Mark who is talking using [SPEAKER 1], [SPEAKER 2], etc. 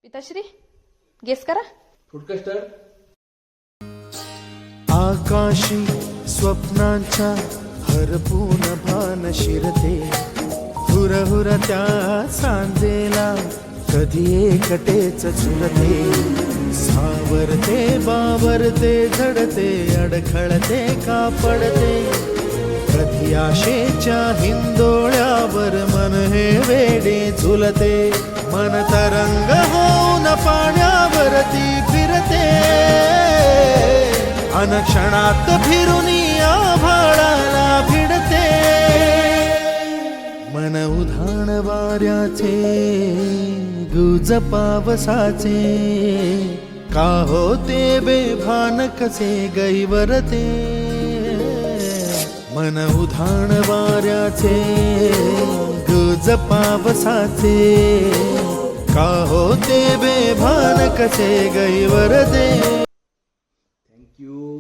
[SPEAKER 1] पिताश्री गेस करा.
[SPEAKER 2] Food custard.
[SPEAKER 3] आकाशी स्वप्नांच्या हरपून भान शिरते, हुरहुर त्या सांजेला कधी एकटेच झुलते. सावरते बावरते झडते, अडखळते का पडते, कधी आशेच्या हिंदोळ्यावर मन हे वेडे झुलते. मन तरंग होऊन पाण्यावरती फिरते, अनक्षणात फिरून आभाळाला भिडते. मन उधाण वाऱ्याचे गुज पावसाचे, का होते बेभान कसे गैवरते. मन उधाण वाऱ्याचे गुज पावसाचे, का होते बेभान कसे गैवरते.
[SPEAKER 2] थँक्यू.